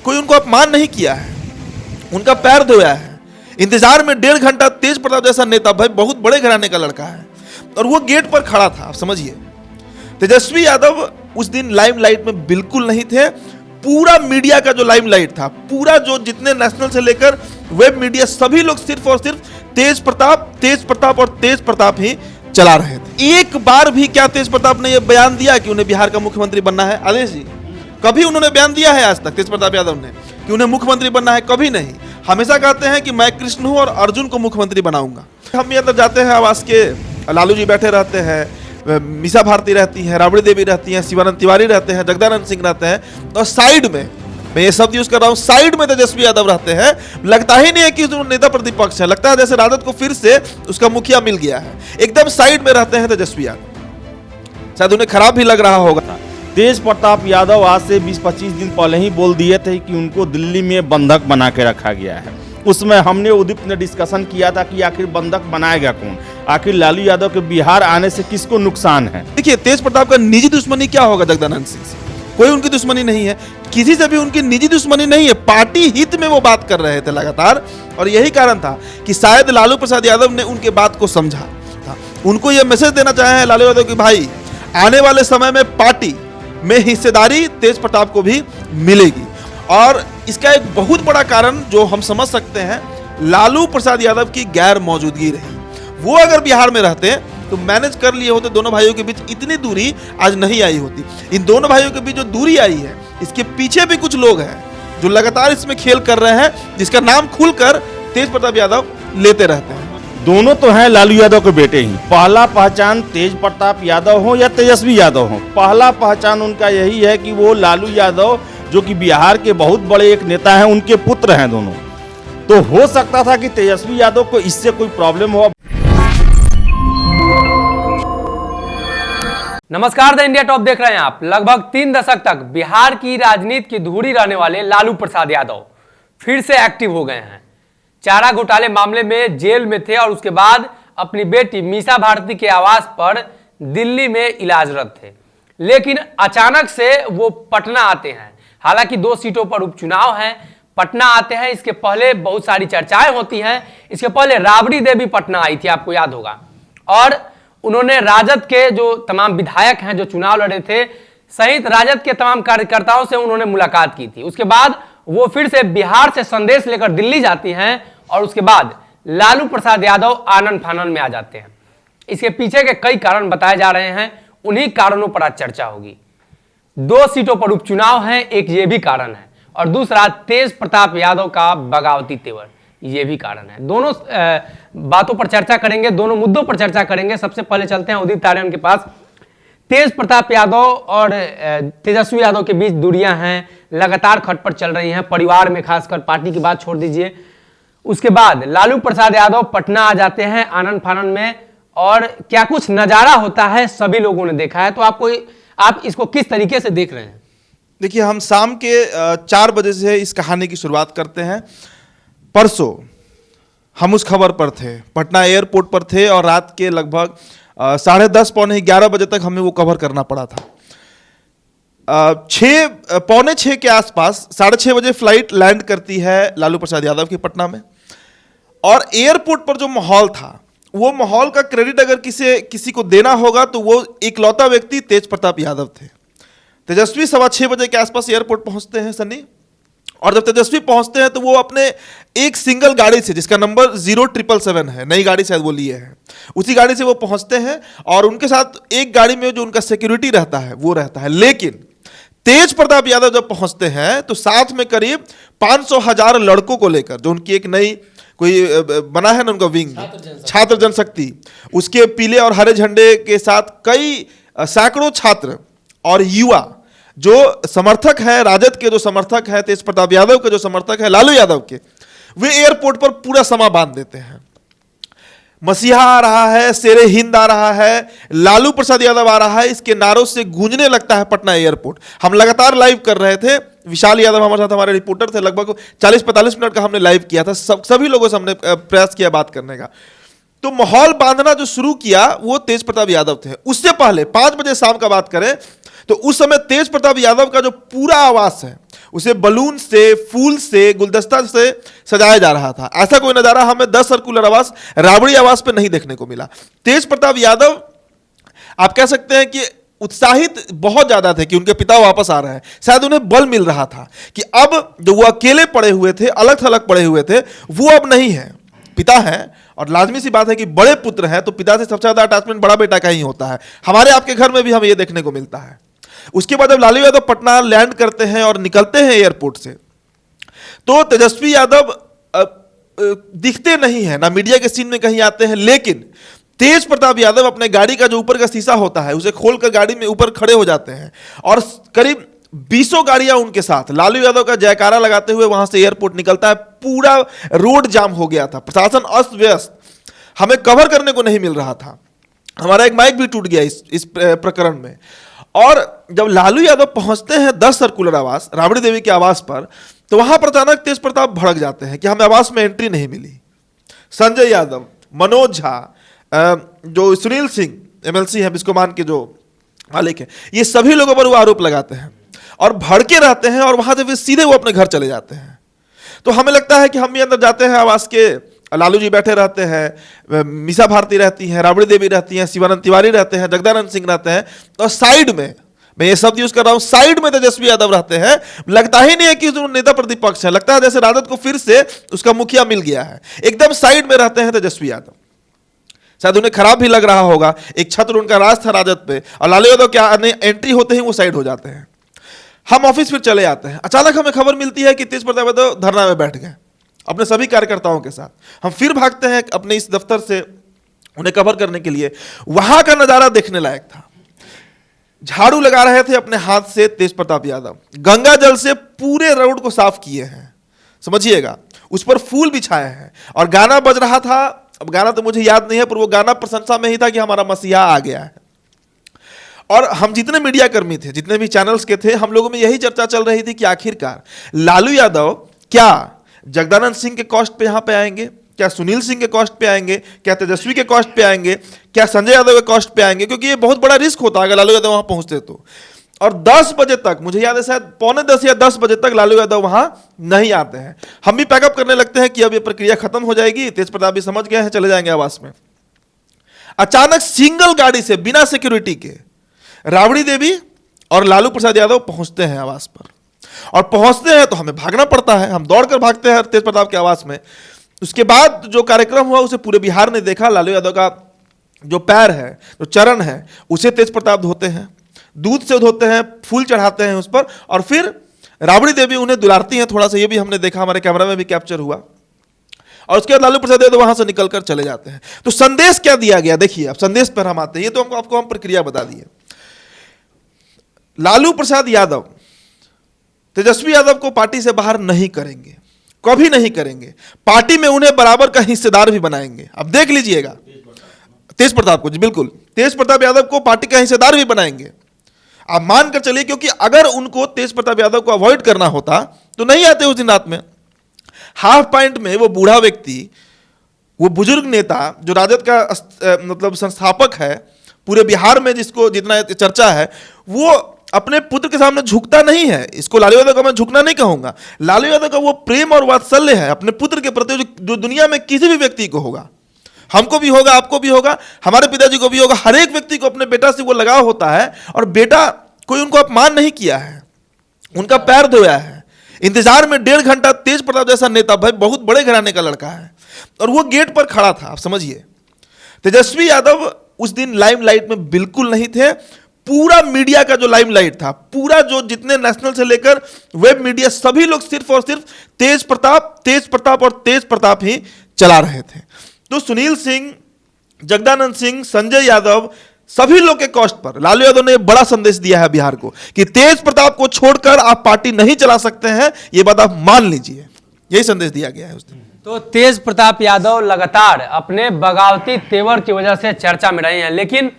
कोई उनको अपमान नहीं किया है, उनका पैर धोया है। इंतजार में 1.5 घंटा तेज प्रताप जैसा नेता, भाई बहुत बड़े घराने का लड़का है, और वो गेट पर खड़ा था। आप समझिए, तेजस्वी यादव उस दिन लाइमलाइट में बिल्कुल नहीं थे। पूरा मीडिया का जो लाइमलाइट था, पूरा जो जितने नेशनल से लेकर वेब मीडिया, सभी लोग सिर्फ और सिर्फ तेज प्रताप और तेज प्रताप ही चला रहे थे। एक बार भी क्या तेज प्रताप ने यह बयान दिया कि उन्हें बिहार का मुख्यमंत्री बनना है? आदेश जी, कभी उन्होंने बयान दिया है आज तक तेज प्रताप यादव ने कि उन्हें मुख्यमंत्री बनना है? कभी नहीं। हमेशा कहते हैं कि मैं कृष्ण हूं और अर्जुन को मुख्यमंत्री बनाऊंगा। हम ये जाते हैं आवास के, लालू जी बैठे रहते हैं, मीसा भारती रहती है, राबड़ी देवी रहती हैं, शिवानंद तिवारी रहते हैं, जगदानंद सिंह रहते हैं, और साइड में, मैं ये शब्द यूज कर रहा हूं, साइड में तेजस्वी यादव रहते हैं। लगता ही नहीं है कि नेता प्रतिपक्ष है, लगता है जैसे राजद को फिर से उसका मुखिया मिल गया है। एकदम साइड में रहते हैं तेजस्वी यादव, शायद उन्हें खराब भी लग रहा होगा। तेज प्रताप यादव आज से 20-25 दिन पहले ही बोल दिए थे कि उनको दिल्ली में बंधक बना के रखा गया है। उसमें हमने उदित ने डिस्कशन किया था कि आखिर बंधक बनाएगा कौन, आखिर लालू यादव के बिहार आने से किसको नुकसान है। देखिए, तेज प्रताप का निजी दुश्मनी क्या होगा जगदानंद सिंह से? कोई उनकी दुश्मनी नहीं है, किसी से भी उनकी निजी दुश्मनी नहीं है। पार्टी हित में वो बात कर रहे थे लगातार, और यही कारण था कि शायद लालू प्रसाद यादव ने उनके बात को समझा था। उनको यह मैसेज देना चाहे लालू यादव कि भाई, आने वाले समय में पार्टी में हिस्सेदारी तेज प्रताप को भी मिलेगी। और इसका एक बहुत बड़ा कारण जो हम समझ सकते हैं, लालू प्रसाद यादव की गैर मौजूदगी रही। वो अगर बिहार में रहते तो मैनेज कर लिए होते, दोनों भाइयों के बीच इतनी दूरी आज नहीं आई होती। इन दोनों भाइयों के बीच जो दूरी आई है, इसके पीछे भी कुछ लोग हैं जो लगातार इसमें खेल कर रहे हैं, जिसका नाम खुलकर तेज प्रताप यादव लेते रहते हैं। दोनों तो हैं लालू यादव के बेटे ही। पहला पहचान तेज प्रताप यादव हो या तेजस्वी यादव हो, पहला पहचान उनका यही है कि वो लालू यादव जो कि बिहार के बहुत बड़े एक नेता हैं, उनके पुत्र हैं दोनों। तो हो सकता था कि तेजस्वी यादव को इससे कोई प्रॉब्लम हो। नमस्कार, द इंडिया टॉप देख रहे हैं आप। लगभग 3 दशक तक बिहार की राजनीति की धूरी रहने वाले लालू प्रसाद यादव फिर से एक्टिव हो गए हैं। चारा घोटाले मामले में जेल में थे और उसके बाद अपनी बेटी मीसा भारती के आवास पर दिल्ली में इलाजरत थे, लेकिन अचानक से वो पटना आते हैं। हालांकि 2 सीटों पर उपचुनाव हैं, पटना आते हैं। इसके पहले बहुत सारी चर्चाएं होती हैं। इसके पहले राबड़ी देवी पटना आई थी, आपको याद होगा, और उन्होंने राजद के जो तमाम विधायक हैं जो चुनाव लड़े थे सहित राजद के तमाम कार्यकर्ताओं से उन्होंने मुलाकात की थी। उसके बाद वो फिर से बिहार से संदेश लेकर दिल्ली जाती हैं और उसके बाद लालू प्रसाद यादव आनन फानन में आ जाते हैं। इसके पीछे के कई कारण बताए जा रहे हैं, उन्हीं कारणों पर आज चर्चा होगी। 2 सीटों पर उपचुनाव है, एक ये भी कारण है, और दूसरा तेज प्रताप यादव का बगावती तेवर, ये भी कारण है। दोनों बातों पर चर्चा करेंगे, दोनों मुद्दों पर चर्चा करेंगे। सबसे पहले चलते हैं उदित तारियान के पास। तेज प्रताप यादव और तेजस्वी यादव के बीच दूरियां हैं, लगातार खटपट चल रही हैं, परिवार में, खासकर पार्टी की बात छोड़ दीजिए। उसके बाद लालू प्रसाद यादव पटना आ जाते हैं आनन फानन में, और क्या कुछ नजारा होता है सभी लोगों ने देखा है। तो आप इसको किस तरीके से देख रहे हैं? देखिए, हम शाम के 4 बजे से इस कहानी की शुरुआत करते हैं। परसों हम उस खबर पर थे, पटना एयरपोर्ट पर थे, और रात के लगभग 10:30 पौने 11 बजे तक हमें वो कवर करना पड़ा था। 6 6 के आसपास 6:30 बजे फ्लाइट लैंड करती है लालू प्रसाद यादव की पटना में, और एयरपोर्ट पर जो माहौल था, वो माहौल का क्रेडिट अगर किसी को देना होगा तो वो इकलौता व्यक्ति तेज प्रताप यादव थे। तेजस्वी 6:15 बजे के आसपास एयरपोर्ट पहुंचते हैं सनी, और जब तेजस्वी पहुंचते हैं तो वो अपने एक सिंगल गाड़ी से, जिसका नंबर 0777 है, नई गाड़ी शायद वो लिए हैं, उसी गाड़ी से वो पहुंचते हैं, और उनके साथ एक गाड़ी में जो उनका सिक्योरिटी रहता है वो रहता है। लेकिन तेज प्रताप यादव जब पहुंचते हैं तो साथ में करीब 500,000 लड़कों को लेकर, जो उनकी एक नई कोई बना है ना उनका विंग, छात्र जनशक्ति, उसके पीले और हरे झंडे के साथ कई सैकड़ों छात्र और युवा जो समर्थक है, राजद के जो समर्थक है, तेज प्रताप यादव के जो समर्थक है, लालू यादव के, वे एयरपोर्ट पर पूरा समा बांध देते हैं। मसीहा आ रहा है, शेरे हिंद आ रहा है, लालू प्रसाद यादव आ रहा है, इसके नारों से गूंजने लगता है पटना एयरपोर्ट। हम लगातार लाइव कर रहे थे, विशाल यादव हमारे साथ हमारे रिपोर्टर थे, लगभग 40-45 मिनट का हमने लाइव किया था। सभी लोगों से हमने प्रयास किया बात करने का। तो माहौल बांधना जो शुरू किया वो तेज प्रताप यादव थे। उससे पहले 5 बजे शाम का बात करें तो उस समय तेज प्रताप यादव का जो पूरा आवास है उसे बलून से, फूल से, गुलदस्ता से सजाया जा रहा था। ऐसा कोई नजारा हमें 10 सर्कुलर आवास राबड़ी आवास पे नहीं देखने को मिला। तेज प्रताप यादव आप कह सकते हैं कि उत्साहित बहुत ज्यादा थे कि उनके पिता वापस आ रहे हैं। शायद उन्हें बल मिल रहा था कि अब जो वो अकेले पड़े हुए थे, अलग थलग पड़े हुए थे, वो अब नहीं है। पिता हैं और लाजमी सी बात है कि बड़े पुत्र हैं तो पिता से सबसे ज्यादा अटैचमेंट बड़ा बेटा का ही होता है। हमारे आपके घर में भी हमें यह देखने को मिलता है। उसके बाद जब लालू यादव पटना लैंड करते हैं और निकलते हैं एयरपोर्ट से, तो तेजस्वी यादव दिखते नहीं है, ना मीडिया के सीन में कहीं आते हैं, लेकिन तेज प्रताप यादव अपने गाड़ी का जो ऊपर का शीशा होता है उसे खोलकर गाड़ी में ऊपर खड़े हो जाते हैं और करीब 20 गाड़ियां उनके साथ लालू यादव का जयकारा लगाते हुए वहां से एयरपोर्ट निकलता है। पूरा रोड जाम हो गया था, प्रशासन अस्त व्यस्त, हमें कवर करने को नहीं मिल रहा था। हमारा एक माइक भी टूट गया इस प्रकरण में। और जब लालू यादव पहुंचते हैं 10 सर्कुलर आवास राबड़ी देवी के आवास पर, तो वहां पर अचानक तेज प्रताप भड़क जाते हैं कि हमें आवास में एंट्री नहीं मिली। संजय यादव, मनोज झा, जो सुनील सिंह एमएलसी है बिस्कोमान के जो मालिक है, ये सभी लोगों पर वो आरोप लगाते हैं और भड़के रहते हैं और वहां से फिर सीधे वो अपने घर चले जाते हैं। तो हमें लगता है कि हम भी अंदर जाते हैं आवास के, लालू जी बैठे रहते हैं, मीसा भारती रहती हैं, राबड़ी देवी रहती हैं, शिवानंद तिवारी रहते हैं, जगदानंद सिंह रहते हैं, और साइड में, मैं ये शब्द यूज कर रहा हूं, साइड में तेजस्वी यादव रहते हैं। लगता ही नहीं है कि नेता प्रतिपक्ष है, लगता है जैसे राजद को फिर से उसका मुखिया मिल गया है। एकदम साइड में रहते हैं तेजस्वी यादव। शायद उन्हें खराब भी लग रहा होगा, एक छत्र उनका राज था राजद पे, और लालू यादव क्या एंट्री होते ही वो साइड हो जाते हैं। हम ऑफिस फिर चले आते हैं। अचानक हमें खबर मिलती है कि तेज प्रताप यादव धरना में बैठ गए अपने सभी कार्यकर्ताओं के साथ। हम फिर भागते हैं अपने इस दफ्तर से उन्हें कवर करने के लिए। वहां का नजारा देखने लायक था। झाड़ू लगा रहे थे अपने हाथ से तेज प्रताप यादव, गंगा जल से पूरे रोड को साफ किए हैं, समझिएगा, उस पर फूल बिछाए हैं, और गाना बज रहा था। अब गाना तो मुझे याद नहीं है, पर वो गाना प्रशंसा में ही था कि हमारा मसीहा आ गया है। और हम जितने मीडिया कर्मी थे, जितने भी चैनल्स के थे, हम लोगों में यही चर्चा चल रही थी कि आखिरकार लालू यादव क्या जगदानंद सिंह के कॉस्ट पे यहां पे आएंगे, क्या सुनील सिंह के कॉस्ट पे आएंगे, क्या तेजस्वी के कॉस्ट पे आएंगे, क्या संजय यादव के कॉस्ट पे आएंगे, क्योंकि ये बहुत बड़ा रिस्क होता है अगर लालू यादव वहां पहुंचते तो। और 10 बजे तक, मुझे याद है शायद 9:45 या 10 बजे तक लालू यादव वहां नहीं आते हैं। हम भी पैकअप करने लगते हैं कि अब ये प्रक्रिया खत्म हो जाएगी, तेज प्रताप भी समझ गए हैं, चले जाएंगे आवास में। अचानक सिंगल गाड़ी से बिना सिक्योरिटी के राबड़ी देवी और लालू प्रसाद यादव पहुंचते हैं आवास पर। और पहुंचते हैं तो हमें भागना पड़ता है, हम दौड़कर भागते हैं तेज प्रताप के आवास में। उसके बाद जो कार्यक्रम हुआ उसे पूरे बिहार ने देखा। लालू यादव का जो पैर है, जो चरण है, उसे तेज प्रताप धोते हैं, दूध से धोते हैं, फूल चढ़ाते हैं उस पर, और फिर राबड़ी देवी उन्हें दुलारती हैं थोड़ा सा, ये भी हमने देखा, हमारे कैमरा में भी कैप्चर हुआ। और उसके बाद लालू प्रसाद यादव वहां से निकलकर चले जाते हैं। तो संदेश क्या दिया गया, देखिए अब संदेश पर हम आते हैं। ये तो आपको हम प्रक्रिया बता दिए। लालू प्रसाद यादव तेजस्वी यादव को पार्टी से बाहर नहीं करेंगे, कभी नहीं करेंगे। पार्टी में उन्हें बराबर का हिस्सेदार भी बनाएंगे। अब देख लीजिएगा, तेज प्रताप को, जी बिल्कुल, तेज प्रताप यादव को पार्टी का हिस्सेदार भी बनाएंगे। आप मान कर चलिए, क्योंकि अगर उनको तेज प्रताप यादव को अवॉइड करना होता तो नहीं आते उस दिन रात में। हाफ पॉइंट में वो बूढ़ा व्यक्ति, वो बुजुर्ग नेता जो राजद का मतलब संस्थापक है पूरे बिहार में, जिसको जितना चर्चा है, वो अपने पुत्र के सामने झुकता नहीं है। इसको लालू यादव का मैं झुकना नहीं कहूंगा। लालू यादव का वो प्रेम और वात्सल्य है अपने पुत्र के प्रति जो दुनिया में किसी भी व्यक्ति को होगा। हमको भी होगा, आपको भी होगा, हमारे पिताजी को भी होगा। हर एक व्यक्ति को अपने बेटा से वो लगाव होता है। और बेटा कोई उनको अपमान नहीं किया है, उनका पैर धोया है। इंतजार में 1.5 घंटा तेज प्रताप जैसा नेता, भाई बहुत बड़े घराने का लड़का है, और वो गेट पर खड़ा था। आप समझिए, तेजस्वी यादव उस दिन लाइमलाइट में बिल्कुल नहीं थे। पूरा मीडिया का जो लाइमलाइट था, पूरा जो जितने नेशनल से लेकर वेब मीडिया, सभी लोग सिर्फ और सिर्फ तेज प्रताप और तेज प्रताप ही चला रहे थे। तो सुनील सिंह, जगदानंद सिंह, संजय यादव, सभी लोग के कॉस्ट पर लालू यादव ने बड़ा संदेश दिया है बिहार को कि तेज प्रताप को छोड़कर आप पार्टी नहीं चला सकते हैं, ये बात आप मान लीजिए। यही संदेश दिया गया है उस दिन। तो तेज प्रताप यादव लगातार अपने बगावती तेवर की वजह से चर्चा में रहे हैं, लेकिन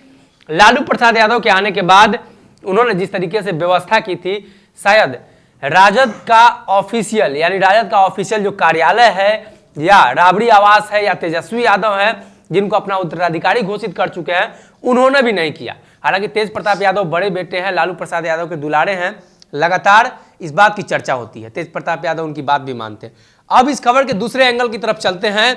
लालू प्रसाद यादव के आने के बाद उन्होंने जिस तरीके से व्यवस्था की थी, शायद राजद का ऑफिशियल, यानी राजद का ऑफिशियल जो कार्यालय है, या राबड़ी आवास है, या तेजस्वी यादव है जिनको अपना उत्तराधिकारी घोषित कर चुके हैं, उन्होंने भी नहीं किया। हालांकि तेज प्रताप यादव बड़े बेटे हैं, लालू प्रसाद यादव के दुलारे हैं, लगातार इस बात की चर्चा होती है। तेज प्रताप यादव उनकी बात भी मानते हैं। अब इस खबर के दूसरे एंगल की तरफ चलते हैं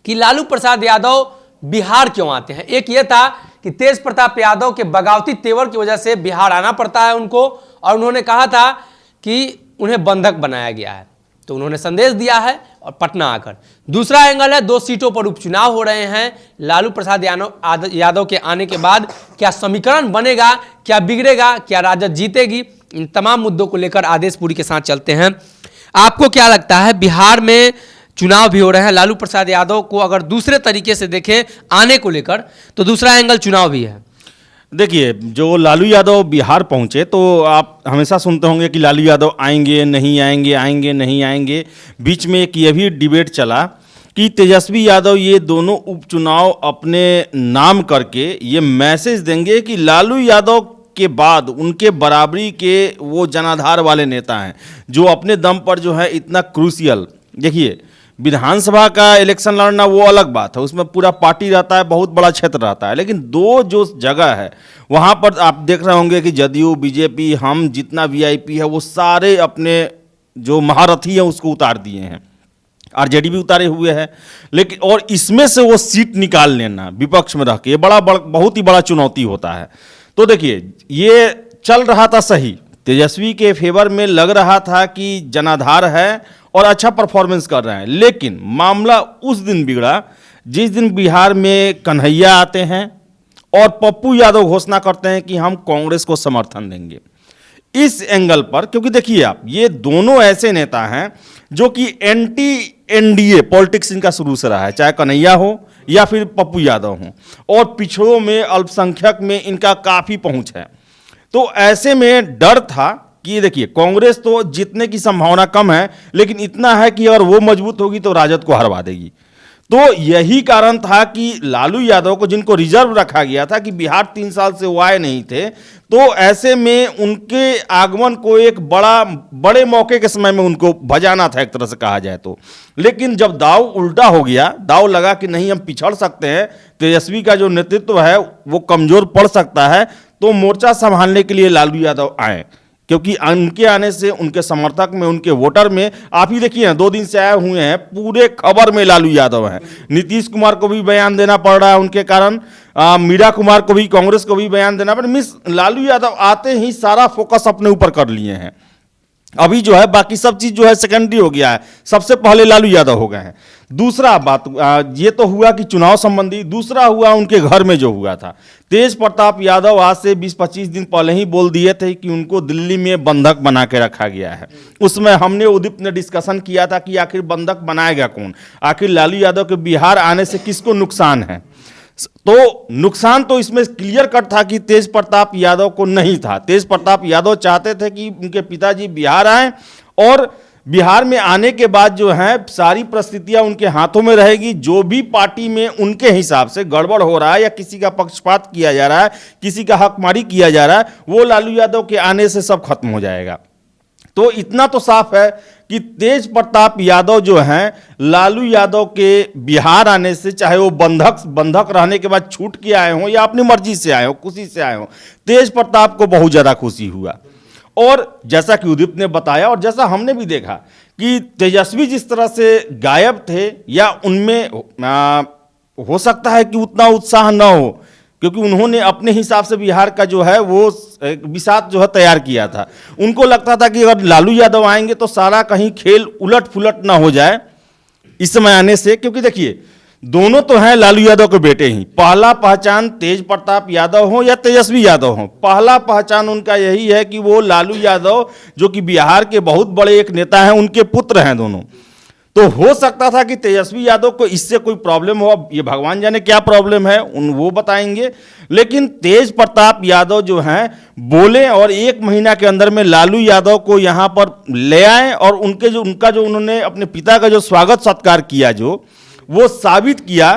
कि लालू प्रसाद यादव बिहार क्यों आते हैं। एक यह था कि तेज प्रताप यादव के बगावती तेवर की वजह से बिहार आना पड़ता है उनको, और उन्होंने कहा था कि उन्हें बंधक बनाया गया है, तो उन्होंने संदेश दिया है और पटना आकर। दूसरा एंगल है 2 सीटों पर उपचुनाव हो रहे हैं। लालू प्रसाद यादव के आने के बाद क्या समीकरण बनेगा, क्या बिगड़ेगा, क्या राजद जीतेगी, इन तमाम मुद्दों को लेकर आदेशपुरी के साथ चलते हैं। आपको क्या लगता है, बिहार में चुनाव भी हो रहे हैं, लालू प्रसाद यादव को अगर दूसरे तरीके से देखें आने को लेकर, तो दूसरा एंगल चुनाव भी है। देखिए, जो लालू यादव बिहार पहुंचे तो आप हमेशा सुनते होंगे कि लालू यादव आएंगे नहीं आएंगे, आएंगे नहीं आएंगे। बीच में एक ये भी डिबेट चला कि तेजस्वी यादव ये दोनों उपचुनाव अपने नाम करके ये मैसेज देंगे कि लालू यादव के बाद उनके बराबरी के वो जनाधार वाले नेता हैं जो अपने दम पर जो है इतना क्रूशियल। देखिए, विधानसभा का इलेक्शन लड़ना वो अलग बात है, उसमें पूरा पार्टी रहता है, बहुत बड़ा क्षेत्र रहता है, लेकिन 2 जो जगह है वहाँ पर आप देख रहे होंगे कि जदयू, बीजेपी, हम जितना वीआईपी है वो सारे अपने जो महारथी हैं उसको उतार दिए हैं, आरजेडी भी उतारे हुए हैं। लेकिन और इसमें से वो सीट निकाल लेना विपक्ष में रह के, ये बहुत ही बड़ा चुनौती होता है। तो देखिए, ये चल रहा था सही, तेजस्वी के फेवर में लग रहा था कि जनाधार है और अच्छा परफॉर्मेंस कर रहे हैं, लेकिन मामला उस दिन बिगड़ा जिस दिन बिहार में कन्हैया आते हैं और पप्पू यादव घोषणा करते हैं कि हम कांग्रेस को समर्थन देंगे। इस एंगल पर, क्योंकि देखिए आप, ये दोनों ऐसे नेता हैं जो कि एंटी एनडीए पॉलिटिक्स इनका शुरू से रहा है, चाहे कन्हैया हो या फिर पप्पू यादव हो, और पिछड़ों में, अल्पसंख्यक में इनका काफ़ी पहुंच है। तो ऐसे में डर था कि देखिए, कांग्रेस तो जीतने की संभावना कम है, लेकिन इतना है कि अगर वो मजबूत होगी तो राजद को हरवा देगी। तो यही कारण था कि लालू यादव को, जिनको रिजर्व रखा गया था कि बिहार 3 साल से वो आए नहीं थे, तो ऐसे में उनके आगमन को एक बड़े मौके के समय में उनको भजाना था एक तरह से कहा जाए तो। लेकिन जब दाव उल्टा हो गया, दाव लगा कि नहीं हम पिछड़ सकते हैं, तेजस्वी का जो नेतृत्व है वो कमजोर पड़ सकता है, तो मोर्चा संभालने के लिए लालू यादव आए। क्योंकि उनके आने से उनके समर्थक में, उनके वोटर में, आप ही देखिए 2 दिन से आए हुए हैं, पूरे खबर में लालू यादव हैं। नीतीश कुमार को भी बयान देना पड़ रहा है उनके कारण, मीरा कुमार को भी, कांग्रेस को भी बयान देना पड़, मिस लालू यादव आते ही सारा फोकस अपने ऊपर कर लिए हैं। अभी जो है बाकी सब चीज जो है सेकेंडरी हो गया है, सबसे पहले लालू यादव हो गए हैं। दूसरा बात, ये तो हुआ कि चुनाव संबंधी, दूसरा हुआ उनके घर में जो हुआ था। तेज प्रताप यादव आज से 20-25 दिन पहले ही बोल दिए थे कि उनको दिल्ली में बंधक बना के रखा गया है। उसमें हमने, उदित ने डिस्कशन किया था कि आखिर बंधक बनाएगा कौन, आखिर लालू यादव के बिहार आने से किसको नुकसान है। तो नुकसान तो इसमें क्लियर कट था कि तेज प्रताप यादव को नहीं था। तेज प्रताप यादव चाहते थे कि उनके पिताजी बिहार आए, और बिहार में आने के बाद जो है सारी परिस्थितियां उनके हाथों में रहेगी। जो भी पार्टी में उनके हिसाब से गड़बड़ हो रहा है या किसी का पक्षपात किया जा रहा है, किसी का हकमारी किया जा रहा है, वो लालू यादव के आने से सब खत्म हो जाएगा। तो इतना तो साफ है कि तेज प्रताप यादव जो हैं, लालू यादव के बिहार आने से, चाहे वो बंधक रहने के बाद छूट के आए हों या अपनी मर्जी से आए हों, खुशी से आए हों, तेज प्रताप को बहुत ज़्यादा खुशी हुआ। और जैसा कि उदित ने बताया और जैसा हमने भी देखा कि तेजस्वी जिस तरह से गायब थे, या उनमें हो सकता है कि उतना उत्साह न हो, क्योंकि उन्होंने अपने हिसाब से बिहार का जो है वो बिसात जो है तैयार किया था। उनको लगता था कि अगर लालू यादव आएंगे तो सारा कहीं खेल उलट पुलट ना हो जाए इस समय आने से। क्योंकि देखिए, दोनों तो हैं लालू यादव के बेटे ही। पहला पहचान तेज प्रताप यादव हो या तेजस्वी यादव हो, पहला पहचान उनका यही है कि वो लालू यादव जो कि बिहार के बहुत बड़े एक नेता हैं, उनके पुत्र हैं दोनों। तो हो सकता था कि तेजस्वी यादव को इससे कोई प्रॉब्लम हो, ये भगवान जाने क्या प्रॉब्लम है, वो बताएंगे। लेकिन तेज प्रताप यादव जो हैं बोले और 1 महीना के अंदर में लालू यादव को यहाँ पर ले आए, और उनका जो उन्होंने अपने पिता का जो स्वागत सत्कार किया, जो वो साबित किया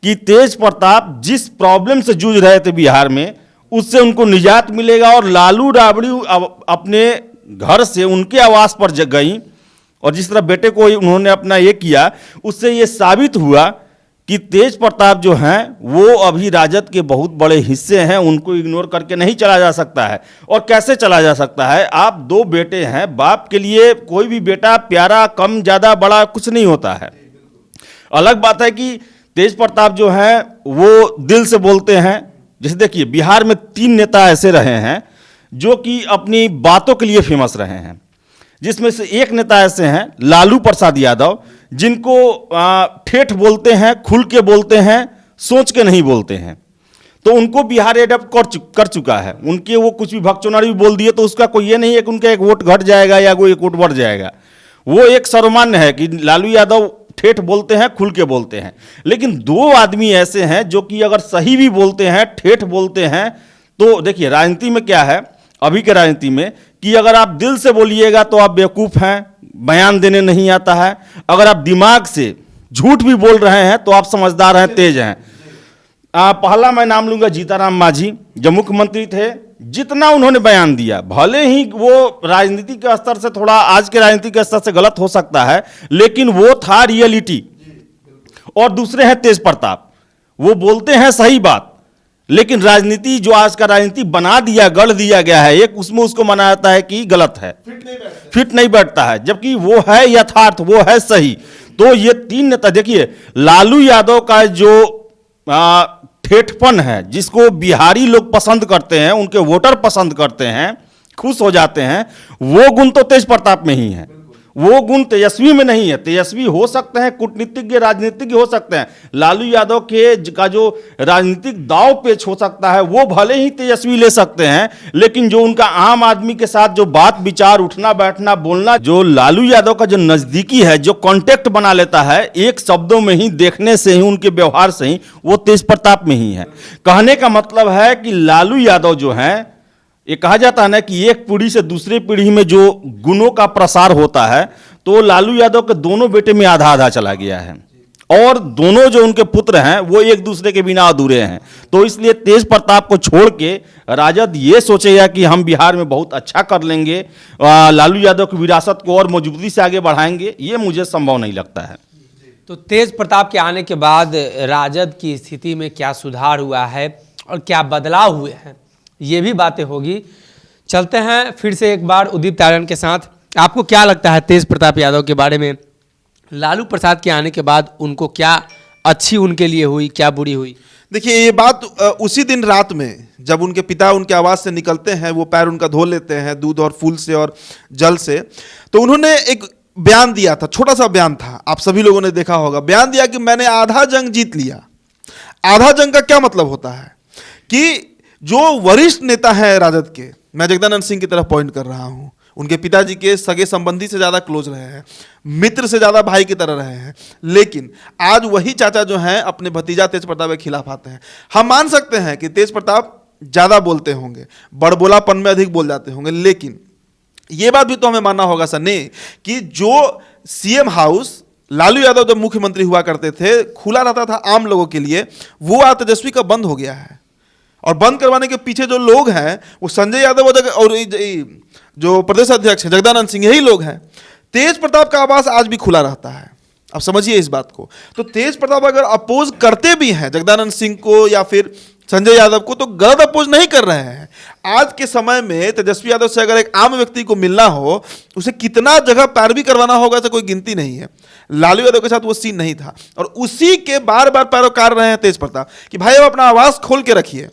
कि तेज प्रताप जिस प्रॉब्लम से जूझ रहे थे बिहार में, उससे उनको निजात मिलेगा। और लालू राबड़ी अपने घर से उनके आवास पर गई, और जिस तरह बेटे को उन्होंने अपना ये किया, उससे ये साबित हुआ कि तेज प्रताप जो हैं वो अभी राजद के बहुत बड़े हिस्से हैं, उनको इग्नोर करके नहीं चला जा सकता है। और कैसे चला जा सकता है? आप दो बेटे हैं, बाप के लिए कोई भी बेटा प्यारा, कम ज़्यादा बड़ा कुछ नहीं होता है। अलग बात है कि तेज प्रताप जो हैं वो दिल से बोलते हैं। जैसे देखिए, बिहार में 3 नेता ऐसे रहे हैं जो कि अपनी बातों के लिए फेमस रहे हैं, जिसमें से एक नेता ऐसे हैं लालू प्रसाद यादव, जिनको ठेठ बोलते हैं, खुल के बोलते हैं, सोच के नहीं बोलते हैं। तो उनको बिहार एडप्ट कर चुका है। उनके वो कुछ भी भगचोनारी भी बोल दिए तो उसका कोई ये नहीं है कि उनका एक वोट घट जाएगा या कोई एक वोट बढ़ जाएगा। वो एक सर्वमान्य है कि लालू यादव ठेठ बोलते हैं, खुल के बोलते हैं। लेकिन 2 आदमी ऐसे हैं जो कि अगर सही भी बोलते हैं, ठेठ बोलते हैं, तो देखिए राजनीति में क्या है, अभी के राजनीति में, कि अगर आप दिल से बोलिएगा तो आप बेवकूफ़ हैं, बयान देने नहीं आता है। अगर आप दिमाग से झूठ भी बोल रहे हैं तो आप समझदार हैं, तेज हैं। पहला मैं नाम लूंगा जीताराम मांझी, जब मुख्यमंत्री थे, जितना उन्होंने बयान दिया, भले ही वो राजनीति के स्तर से थोड़ा आज के राजनीति के स्तर से गलत हो सकता है, लेकिन वो था रियलिटी। और दूसरे हैं तेज प्रताप, वो बोलते हैं सही बात, लेकिन राजनीति जो आज का राजनीति बना दिया, गढ़ दिया गया है एक, उसमें उसको माना जाता है कि गलत है, फिट नहीं बैठता है, जबकि वो है यथार्थ, वो है सही। तो ये 3 नेता, देखिए लालू यादव का जो ठेठपन है, जिसको बिहारी लोग पसंद करते हैं, उनके वोटर पसंद करते हैं, खुश हो जाते हैं, वो गुण तो तेज प्रताप में ही है। वो गुण तेजस्वी में नहीं है। तेजस्वी हो सकते हैं, कूटनीतिज्ञ, राजनीतिज्ञ हो सकते हैं, लालू यादव का जो राजनीतिक दाव पेच हो सकता है वो भले ही तेजस्वी ले सकते हैं, लेकिन जो उनका आम आदमी के साथ जो बात विचार, उठना बैठना, बोलना, जो लालू यादव का जो नजदीकी है, जो कांटेक्ट बना लेता है एक शब्दों में ही, देखने से ही, उनके व्यवहार से ही, वो तेज प्रताप में ही है। कहने का मतलब है कि लालू यादव जो हैं, ये कहा जाता है ना कि एक पीढ़ी से दूसरी पीढ़ी में जो गुणों का प्रसार होता है, तो लालू यादव के दोनों बेटे में आधा आधा चला गया है। और दोनों जो उनके पुत्र हैं वो एक दूसरे के बिना अधूरे हैं। तो इसलिए तेज प्रताप को छोड़ के राजद ये सोचेगा कि हम बिहार में बहुत अच्छा कर लेंगे, लालू यादव की विरासत को और मजबूती से आगे बढ़ाएंगे, ये मुझे संभव नहीं लगता है। तो तेज प्रताप के आने के बाद राजद की स्थिति में क्या सुधार हुआ है और क्या बदलाव हुए हैं, ये भी बातें होगी। चलते हैं फिर से एक बार उदित तारण के साथ। आपको क्या लगता है तेज प्रताप यादव के बारे में? लालू प्रसाद के आने के बाद उनको क्या अच्छी उनके लिए हुई, क्या बुरी हुई? देखिए, ये बात उसी दिन रात में जब उनके पिता उनके आवास से निकलते हैं, वो पैर उनका धो लेते हैं दूध और फूल से और जल से, तो उन्होंने एक बयान दिया था, छोटा सा बयान था, आप सभी लोगों ने देखा होगा। बयान दिया कि मैंने आधा जंग जीत लिया। आधा जंग का क्या मतलब होता है कि जो वरिष्ठ नेता है राजद के, मैं जगदानंद सिंह की तरफ पॉइंट कर रहा हूं, उनके पिताजी के सगे संबंधी से ज़्यादा क्लोज रहे हैं, मित्र से ज़्यादा भाई की तरह रहे हैं, लेकिन आज वही चाचा जो हैं अपने भतीजा तेज प्रताप के खिलाफ आते हैं। हम मान सकते हैं कि तेज प्रताप ज़्यादा बोलते होंगे, बड़बोलापन में अधिक बोल जाते होंगे, लेकिन ये बात भी तो हमें मानना होगा सनी कि जो सीएम हाउस लालू यादव जब मुख्यमंत्री हुआ करते थे, खुला रहता था आम लोगों के लिए, वो आज तेजस्वी का बंद हो गया है। और बंद करवाने के पीछे जो लोग हैं वो संजय यादव और जो प्रदेश अध्यक्ष हैं जगदानंद सिंह, यही लोग हैं। तेज प्रताप का आवास आज भी खुला रहता है, आप समझिए इस बात को। तो तेज प्रताप अगर अपोज करते भी हैं जगदानंद सिंह को या फिर संजय यादव को, तो गलत अपोज नहीं कर रहे हैं। आज के समय में तेजस्वी यादव से अगर एक आम व्यक्ति को मिलना हो, उसे कितना जगह पैरवी करवाना होगा, तो कोई गिनती नहीं है। लालू यादव के साथ वो सीन नहीं था, और उसी के बार बार पैरोकार रहे हैं तेज प्रताप कि भाई अब अपना आवाज खोल के रखिए।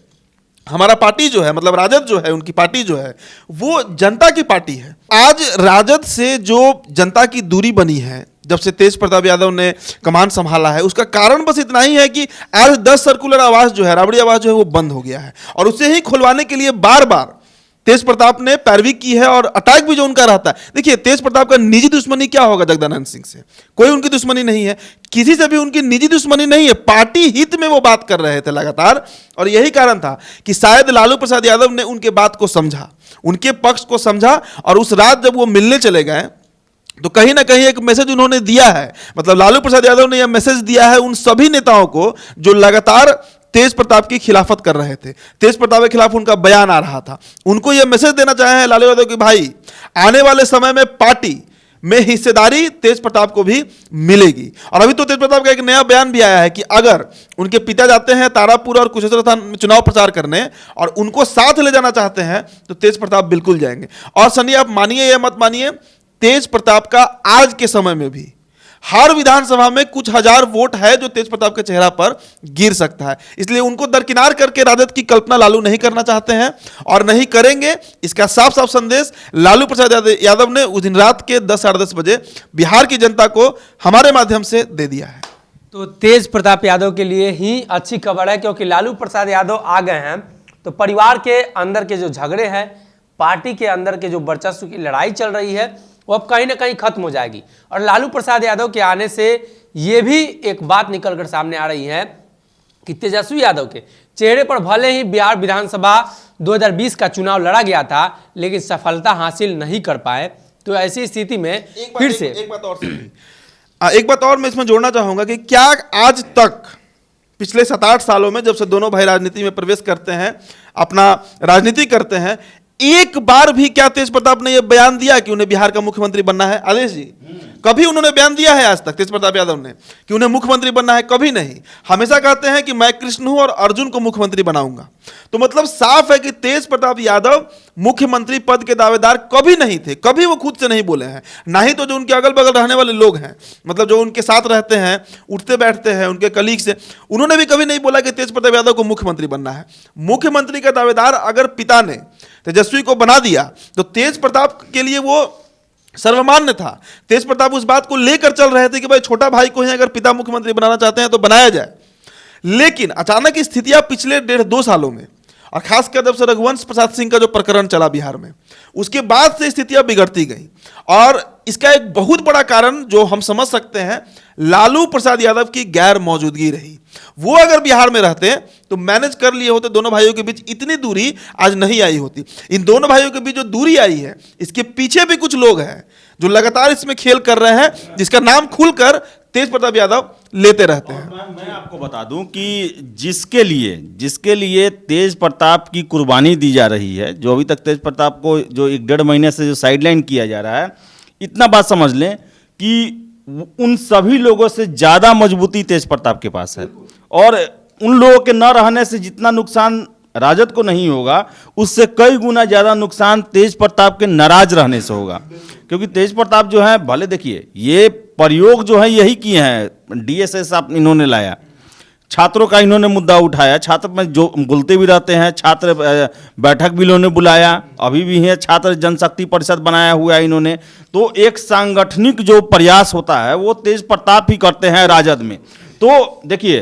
हमारा पार्टी जो है, मतलब राजद जो है, उनकी पार्टी जो है वो जनता की पार्टी है। आज राजद से जो जनता की दूरी बनी है जब से तेज प्रताप यादव ने कमान संभाला है, उसका कारण बस इतना ही है कि आज 10 सर्कुलर आवास जो है, राबड़ी आवास जो है, वो बंद हो गया है। और उसे ही खुलवाने के लिए बार बार तेज प्रताप ने पैरवी की है, और अटैक भी जो उनका रहता है। देखिए, तेज प्रताप का निजी दुश्मनी क्या होगा जगदानंद सिंह से? कोई उनकी दुश्मनी नहीं है, किसी से भी उनकी निजी दुश्मनी नहीं है। पार्टी हित में वो बात कर रहे थे लगातार, और यही कारण था कि शायद लालू प्रसाद यादव ने उनके बात को समझा, उनके पक्ष को समझा, और उस रात जब वो मिलने चले गए तो कहीं ना कहीं एक मैसेज उन्होंने दिया है। मतलब लालू प्रसाद यादव ने यह मैसेज दिया है उन सभी नेताओं को जो लगातार तेज प्रताप की खिलाफत कर रहे थे, तेज प्रताप के खिलाफ उनका बयान आ रहा था। उनको यह मैसेज देना चाहे हैं लालू यादव कि भाई, आने वाले समय में पार्टी में हिस्सेदारी तेज प्रताप को भी मिलेगी। और अभी तो तेज प्रताप का एक नया बयान भी आया है कि अगर उनके पिता जाते हैं तारापुर और कुशेश्वर स्थान में चुनाव प्रचार करने और उनको साथ ले जाना चाहते हैं तो तेज प्रताप बिल्कुल जाएंगे। और सनी, आप मानिए या मत मानिए, तेज प्रताप का आज के समय में भी हर विधानसभा में कुछ हजार वोट है जो तेज प्रताप के चेहरा पर गिर सकता है। इसलिए उनको दरकिनार करके राजद की कल्पना लालू नहीं करना चाहते हैं और नहीं करेंगे। इसका साफ साफ संदेश लालू प्रसाद यादव ने उस दिन रात के 10 साढ़े 10 बजे बिहार की जनता को हमारे माध्यम से दे दिया है। तो तेज प्रताप यादव के लिए ही अच्छी खबर है, क्योंकि लालू प्रसाद यादव आ गए हैं तो परिवार के अंदर के जो झगड़े हैं, पार्टी के अंदर के जो वर्चस्व की लड़ाई चल रही है, वो अब कहीं ना कहीं खत्म हो जाएगी। और लालू प्रसाद यादव के आने से ये भी एक बात निकलकर सामने आ रही है कि तेजस्वी यादव के चेहरे पर भले ही बिहार विधानसभा 2020 का चुनाव लड़ा गया था, लेकिन सफलता हासिल नहीं कर पाए। तो ऐसी स्थिति में फिर से एक बात और मैं इसमें जोड़ना चाहूंगा कि क्या आज तक पिछले 7-8 सालों में जब से दोनों भाई राजनीति में प्रवेश करते हैं, अपना राजनीति करते हैं, एक बार भी क्या तेज प्रताप ने यह बयान दिया कि उन्हें बिहार का मुख्यमंत्री बनना है? आदेश जी, कभी उन्होंने बयान दिया है आज तक तेज प्रताप यादव ने कि उन्हें मुख्यमंत्री बनना है? कभी नहीं। हमेशा कहते हैं कि मैं कृष्ण हूं और अर्जुन को मुख्यमंत्री बनाऊंगा। तो मतलब साफ है कि तेज प्रताप यादव मुख्यमंत्री पद के दावेदार कभी नहीं थे, कभी वो खुद से नहीं बोले हैं। ना ही तो जो उनके अगल बगल रहने वाले लोग हैं, मतलब जो उनके साथ रहते हैं, उठते बैठते हैं, उनके कलीग से, उन्होंने भी कभी नहीं बोला कि तेज प्रताप यादव को मुख्यमंत्री बनना है। मुख्यमंत्री का दावेदार अगर पिता ने तेजस्वी को बना दिया तो तेज प्रताप के लिए वो सर्वमान्य था। तेज प्रताप उस बात को लेकर चल रहे थे कि भाई छोटा भाई को ही अगर पिता मुख्यमंत्री बनाना चाहते हैं तो बनाया जाए। लेकिन अचानक स्थितियां पिछले 1.5-2 सालों में, और खासकर जब से रघुवंश प्रसाद सिंह का जो प्रकरण चला बिहार में, उसके बाद से स्थितियां बिगड़ती गई। और इसका एक बहुत बड़ा कारण जो हम समझ सकते हैं, लालू प्रसाद यादव की गैर मौजूदगी रही। वो अगर बिहार में रहते तो मैनेज कर लिए होते, दोनों भाइयों के बीच इतनी दूरी आज नहीं आई होती। इन दोनों भाइयों के बीच जो दूरी आई है, इसके पीछे भी कुछ लोग हैं जो लगातार इसमें खेल कर रहे हैं, जिसका नाम खुलकर तेज प्रताप यादव लेते रहते हैं। मैं आपको बता दूं कि जिसके लिए तेज प्रताप की कुर्बानी दी जा रही है, जो अभी तक तेज प्रताप को जो 1-1.5 महीने से जो साइडलाइन किया जा रहा है, इतना बात समझ लें कि उन सभी लोगों से ज्यादा मजबूती तेज प्रताप के पास है। और उन लोगों के न रहने से जितना नुकसान राजद को नहीं होगा, उससे कई गुना ज्यादा नुकसान तेज प्रताप के नाराज रहने से होगा। क्योंकि तेज प्रताप जो है, भले देखिए ये प्रयोग जो है यही किए हैं, डीएसएस आप इन्होंने लाया, छात्रों का इन्होंने मुद्दा उठाया, छात्र में जो गुलते भी रहते हैं, छात्र बैठक भी इन्होंने बुलाया, अभी भी है छात्र जनशक्ति परिषद बनाया हुआ है इन्होंने। तो एक सांगठनिक जो प्रयास होता है वो तेज प्रताप ही करते हैं राजद में। तो देखिए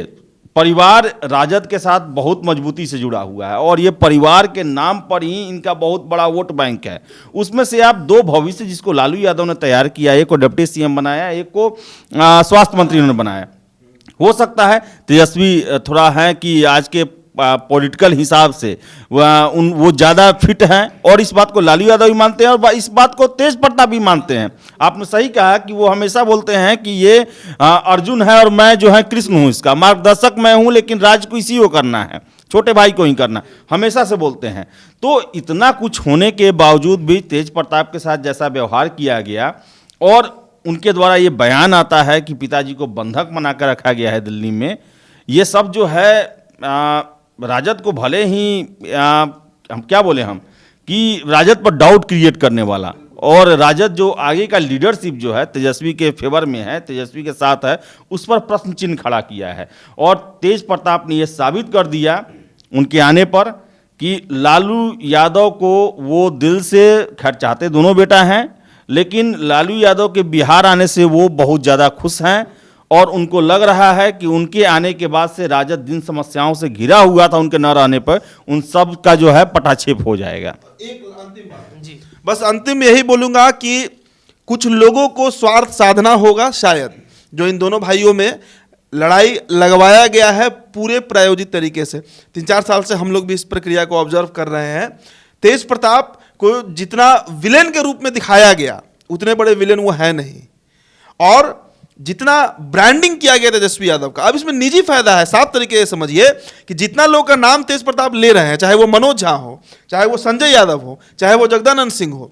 परिवार राजद के साथ बहुत मजबूती से जुड़ा हुआ है और ये परिवार के नाम पर ही इनका बहुत बड़ा वोट बैंक है। उसमें से आप 2 भविष्य जिसको लालू यादव ने तैयार किया, एक को डिप्टी सीएम बनाया, एक को स्वास्थ्य मंत्री उन्होंने बनाया। हो सकता है तेजस्वी थोड़ा है कि आज के पॉलिटिकल हिसाब से वो ज़्यादा फिट हैं, और इस बात को लालू यादव भी मानते हैं और इस बात को तेज प्रताप भी मानते हैं। आपने सही कहा कि वो हमेशा बोलते हैं कि ये अर्जुन है और मैं जो है कृष्ण हूँ, इसका मार्गदर्शक मैं हूँ, लेकिन राज को इसी को करना है, छोटे भाई को ही करना, हमेशा से बोलते हैं। तो इतना कुछ होने के बावजूद भी तेज प्रताप के साथ जैसा व्यवहार किया गया और उनके द्वारा ये बयान आता है कि पिताजी को बंधक बनाकर रखा गया है दिल्ली में, ये सब जो है राजद को भले ही हम क्या बोले हम कि राजद पर डाउट क्रिएट करने वाला, और राजद जो आगे का लीडरशिप जो है तेजस्वी के फेवर में है, तेजस्वी के साथ है, उस पर प्रश्न चिन्ह खड़ा किया है। और तेज प्रताप ने यह साबित कर दिया उनके आने पर कि लालू यादव को वो दिल से, खैर चाहते दोनों बेटा हैं, लेकिन लालू यादव के बिहार आने से वो बहुत ज़्यादा खुश हैं और उनको लग रहा है कि उनके आने के बाद से राजद जिन समस्याओं से घिरा हुआ था उनके न रहने पर, उन सब का जो है पटाक्षेप हो जाएगा। एक अंतिम बात जी, बस अंतिम यही बोलूंगा कि कुछ लोगों को स्वार्थ साधना होगा शायद, जो इन दोनों भाइयों में लड़ाई लगवाया गया है पूरे प्रायोजित तरीके से। 3-4 साल से हम लोग भी इस प्रक्रिया को ऑब्जर्व कर रहे हैं। तेज प्रताप को जितना विलेन के रूप में दिखाया गया, उतने बड़े विलेन वो है नहीं, और जितना ब्रांडिंग किया गया तेजस्वी यादव का, अब इसमें निजी फायदा है। साफ तरीके से समझिए कि जितना लोग का नाम तेज प्रताप ले रहे हैं, चाहे वो मनोज झा हो, चाहे वो संजय यादव हो, चाहे वो जगदानंद सिंह हो,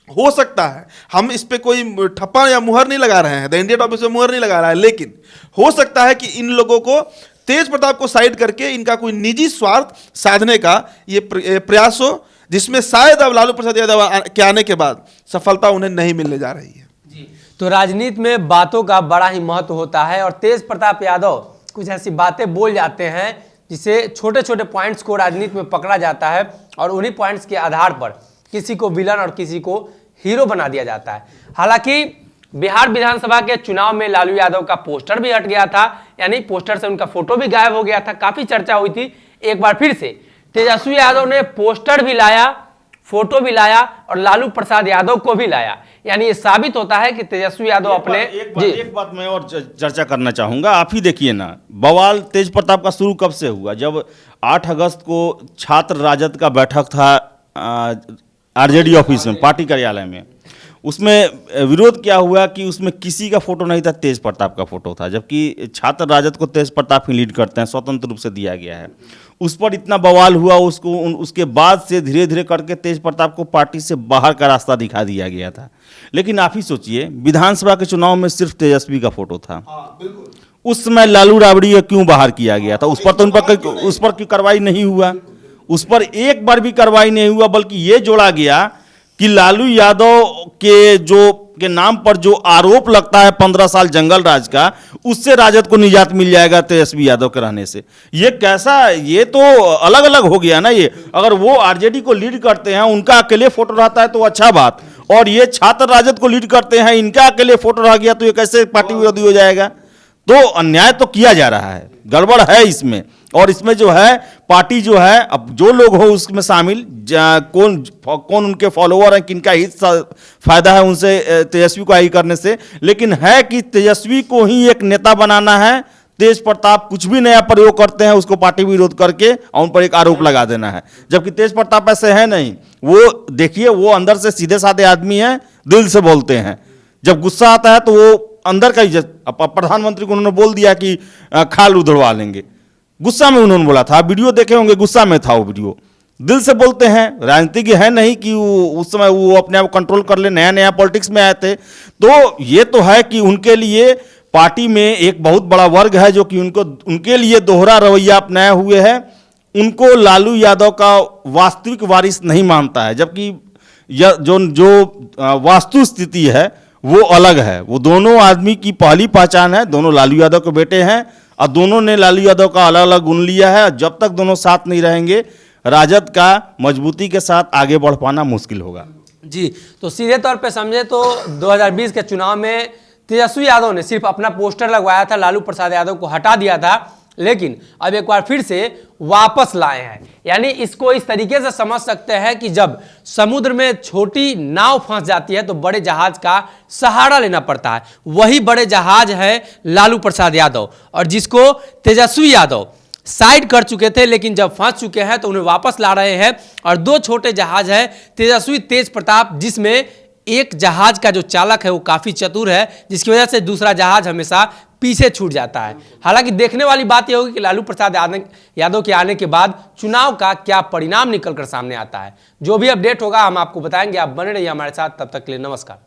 हो सकता है, हम इस पे कोई ठप्पा या मुहर नहीं लगा रहे हैं, द इंडियन ऑफिस में मुहर नहीं लगा रहा है, लेकिन हो सकता है कि इन लोगों को तेज प्रताप को साइड करके इनका कोई निजी स्वार्थ साधने का ये प्रयास हो, जिसमें शायद अब लालू प्रसाद यादव के आने के बाद सफलता उन्हें नहीं मिलने जा रही है। तो राजनीति में बातों का बड़ा ही महत्व होता है और तेज प्रताप यादव कुछ ऐसी बातें बोल जाते हैं जिसे छोटे छोटे पॉइंट्स को राजनीति में पकड़ा जाता है और उन्हीं पॉइंट्स के आधार पर किसी को विलन और किसी को हीरो बना दिया जाता है। हालांकि बिहार विधानसभा के चुनाव में लालू यादव का पोस्टर भी हट गया था, यानी पोस्टर से उनका फोटो भी गायब हो गया था। काफी चर्चा हुई थी। एक बार फिर से तेजस्वी यादव ने पोस्टर भी लाया, फोटो भी लाया और लालू प्रसाद यादव को भी लाया, यानी ये साबित होता है कि तेजस्वी यादव अपने एक बात मैं और चर्चा करना चाहूंगा। आप ही देखिए ना, बवाल तेज प्रताप का शुरू कब से हुआ? जब 8 अगस्त को छात्र राजद का बैठक था आरजेडी ऑफिस में, पार्टी कार्यालय में, उसमें विरोध क्या हुआ कि उसमें किसी का फोटो नहीं था, तेज प्रताप का फोटो था, जबकि छात्र राजद को तेज प्रताप ही लीड करते हैं, स्वतंत्र रूप से दिया गया है। उस पर इतना बवाल हुआ, उसके बाद से धीरे धीरे करके तेज प्रताप को पार्टी से बाहर का रास्ता दिखा दिया गया था। लेकिन आप ही सोचिए, विधानसभा के चुनाव में सिर्फ तेजस्वी का फोटो था। उस समय लालू राबड़ी को क्यों बाहर किया गया था? उस पर क्यों कार्रवाई नहीं हुआ? उस पर एक बार भी कार्रवाई नहीं हुआ, बल्कि ये जोड़ा गया कि लालू यादव के नाम पर जो आरोप लगता है 15 साल जंगल राज का, उससे राजद को निजात मिल जाएगा तेजस्वी यादव के रहने से। ये कैसा, ये तो अलग अलग हो गया ना। ये अगर वो आरजेडी को लीड करते हैं, उनका अकेले फोटो रहता है तो अच्छा बात, और ये छात्र राजद को लीड करते हैं, इनका अकेले फोटो रह गया तो ये कैसे पार्टी विरोधी हो जाएगा? तो अन्याय तो किया जा रहा है, गड़बड़ है इसमें। और इसमें जो है पार्टी जो है, अब जो लोग हो उसमें शामिल, कौन उनके फॉलोअर हैं, किनका हित फायदा है उनसे तेजस्वी को आई करने से, लेकिन है कि तेजस्वी को ही एक नेता बनाना है। तेज प्रताप कुछ भी नया प्रयोग करते हैं उसको पार्टी विरोध करके और उन पर एक आरोप लगा देना है, जबकि तेज प्रताप ऐसे है नहीं। वो देखिए, वो अंदर से सीधे साधे आदमी है, दिल से बोलते हैं। जब गुस्सा आता है तो वो अंदर का ही, प्रधानमंत्री को उन्होंने बोल दिया कि खाल उधड़वा लेंगे, गुस्सा में उन्होंने बोला था। वीडियो देखे होंगे, गुस्सा में था वो वीडियो। दिल से बोलते हैं, राजनीतिज्ञ है नहीं कि उस समय वो अपने आप कंट्रोल कर ले, नया नया पॉलिटिक्स में आए थे। तो ये तो है कि उनके लिए पार्टी में एक बहुत बड़ा वर्ग है जो कि उनके लिए दोहरा रवैया अपनाए हुए है। उनको लालू यादव का वास्तविक वारिस नहीं मानता है, जबकि जो वास्तु स्थिति है वो अलग है। वो दोनों आदमी की पहली पहचान है, दोनों लालू यादव के बेटे हैं और दोनों ने लालू यादव का अलग अलग गुण लिया है। जब तक दोनों साथ नहीं रहेंगे, राजद का मजबूती के साथ आगे बढ़ पाना मुश्किल होगा। जी, तो सीधे तौर पे समझे तो 2020 के चुनाव में तेजस्वी यादव ने सिर्फ अपना पोस्टर लगवाया था, लालू प्रसाद यादव को हटा दिया था, लेकिन अब एक बार फिर से वापस लाए हैं। यानी इसको इस तरीके से समझ सकते हैं कि जब समुद्र में छोटी नाव फंस जाती है तो बड़े जहाज का सहारा लेना पड़ता है। वही बड़े जहाज है लालू प्रसाद यादव, और जिसको तेजस्वी यादव साइड कर चुके थे, लेकिन जब फंस चुके हैं तो उन्हें वापस ला रहे हैं। और 2 छोटे जहाज है, तेजस्वी, तेज प्रताप, जिसमें एक जहाज का जो चालक है वो काफी चतुर है, जिसकी वजह से दूसरा जहाज हमेशा पीछे छूट जाता है। हालांकि देखने वाली बात यह होगी कि लालू प्रसाद यादव के आने के बाद चुनाव का क्या परिणाम निकलकर सामने आता है। जो भी अपडेट होगा हम आपको बताएंगे। आप बने रहिए हमारे साथ, तब तक के लिए नमस्कार।